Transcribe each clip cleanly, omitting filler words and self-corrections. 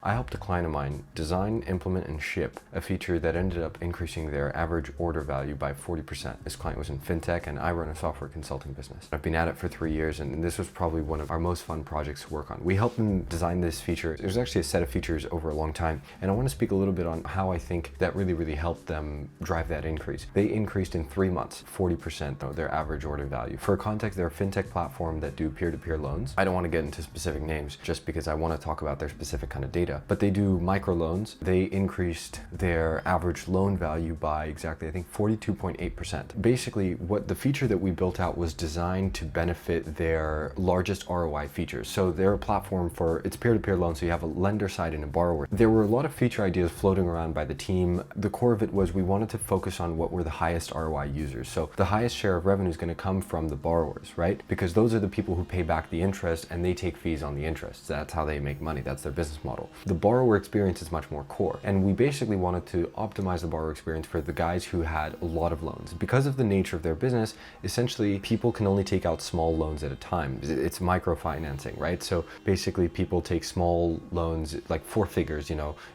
I helped a client of mine design, implement, and ship a feature that ended up increasing their average order value by 40%. This client was in fintech and I run a software consulting business. I've been at it for 3 years and this was probably one of our most fun projects to work on. We helped them design this feature. There's actually a set of features over a long time, and I want to speak a little bit on how I think that really helped them drive that increase. They increased in 3 months 40% of their average order value. For context, they're a fintech platform that do peer-to-peer loans. I don't want to get into specific names just because I want to talk about their specific kind of data. But they do microloans. They increased their average loan value by exactly, I think, 42.8%. Basically, what the feature that we built out was designed to benefit their largest ROI features. So they're a platform for, it's peer-to-peer loans, so you have a lender side and a borrower. There were a lot of feature ideas floating around by the team. The core of it was we wanted to focus on what were the highest ROI users. So the highest share of revenue is going to come from the borrowers, right? Because those are the people who pay back the interest and they take fees on the interest. That's how they make money. That's their business model. The borrower experience is much more core. And we basically wanted to optimize the borrower experience for the guys who had a lot of loans. Because of the nature of their business, essentially people can only take out small loans at a time. It's microfinancing, right? So basically people take small loans, like 4 figures,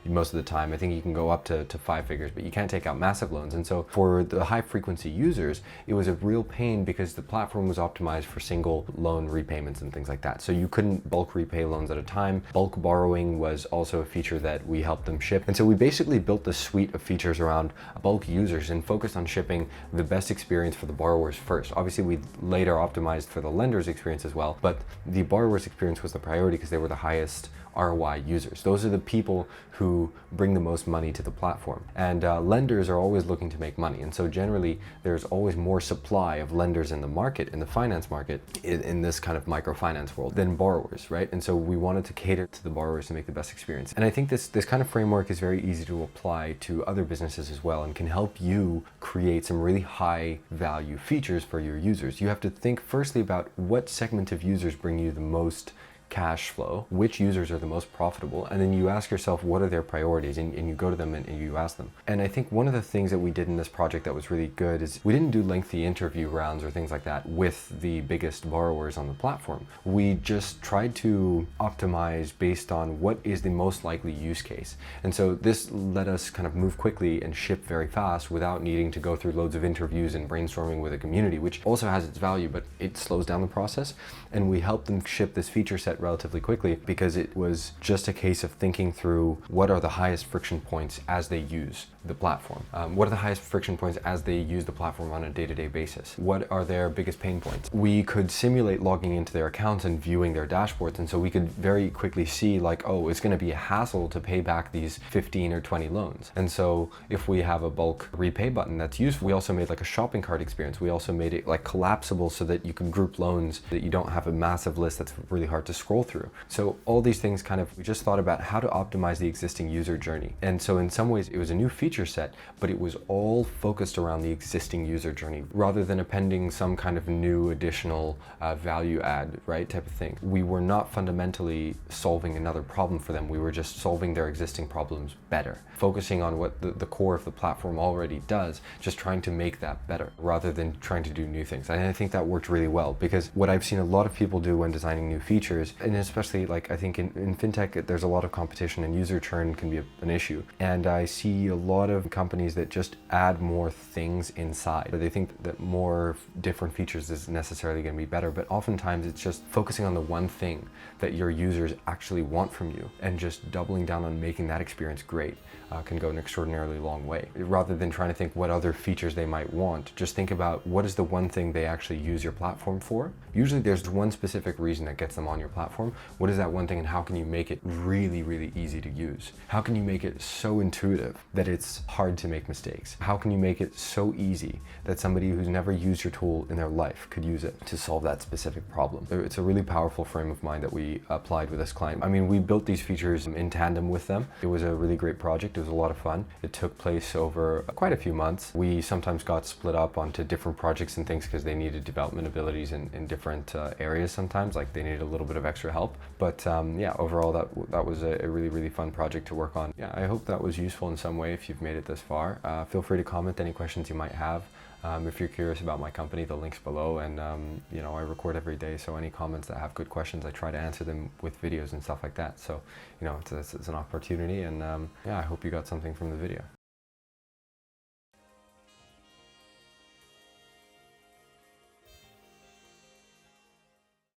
most of the time. I think you can go up to 5 figures, but you can't take out massive loans. And so for the high frequency users, it was a real pain because the platform was optimized for single loan repayments and things like that. So you couldn't bulk repay loans at a time. Bulk borrowing was also a feature that we helped them ship. And so we basically built this suite of features around bulk users and focused on shipping the best experience for the borrowers first. Obviously, we later optimized for the lender's experience as well, but the borrower's experience was the priority because they were the highest ROI users. Those are the people who bring the most money to the platform. And lenders are always looking to make money. And so generally, there's always more supply of lenders in the market, in the finance market, in this kind of microfinance world than borrowers, right? And so we wanted to cater to the borrowers to make the best experience. And I think this kind of framework is very easy to apply to other businesses as well and can help you create some really high value features for your users. You have to think firstly about what segment of users bring you the most cash flow, which users are the most profitable, and then you ask yourself what are their priorities, and you go to them and you ask them. And I think one of the things that we did in this project that was really good is we didn't do lengthy interview rounds or things like that with the biggest borrowers on the platform. We just tried to optimize based on what is the most likely use case. And so this let us kind of move quickly and ship very fast without needing to go through loads of interviews and brainstorming with a community, which also has its value, but it slows down the process. And we helped them ship this feature set relatively quickly because it was just a case of thinking through what are the highest friction points as they use the platform. What are the highest friction points as they use the platform on a day-to-day basis? What are their biggest pain points? We could simulate logging into their accounts and viewing their dashboards, and so we could very quickly see like, oh, it's going to be a hassle to pay back these 15 or 20 loans. And so if we have a bulk repay button that's useful, we also made like a shopping cart experience. We also made it like collapsible so that you can group loans, that you don't have a massive list that's really hard to scroll through. So all these things we just thought about how to optimize the existing user journey. And so in some ways it was a new feature set, but it was all focused around the existing user journey rather than appending some kind of new additional value add, right, type of thing. We were not fundamentally solving another problem for them. We were just solving their existing problems better, focusing on what the core of the platform already does, just trying to make that better rather than trying to do new things. And I think that worked really well because what I've seen a lot of people do when designing new features, and especially like I think in fintech, there's a lot of competition and user churn can be an issue. And I see a lot of companies that just add more things inside. They think that more different features is necessarily going to be better, but oftentimes it's just focusing on the one thing that your users actually want from you and just doubling down on making that experience great can go an extraordinarily long way. Rather than trying to think what other features they might want, just think about what is the one thing they actually use your platform for. Usually there's one specific reason that gets them on your platform. What is that one thing and how can you make it really easy to use? How can you make it so intuitive that it's hard to make mistakes? How can you make it so easy that somebody who's never used your tool in their life could use it to solve that specific problem? It's a really powerful frame of mind that we applied with this client. I mean, we built these features in tandem with them. It was a really great project. It was a lot of fun. It took place over quite a few months. We sometimes got split up onto different projects and things because they needed development abilities in different areas sometimes, like they needed a little bit of extra help. But yeah, overall that was a really fun project to work on. Yeah, I hope that was useful in some way if you've made it this far. Feel free to comment any questions you might have. If you're curious about my company, the link's below, and you know, I record every day, so any comments that have good questions, I try to answer them with videos and stuff like that. So, you know, it's an opportunity, and yeah, I hope you got something from the video.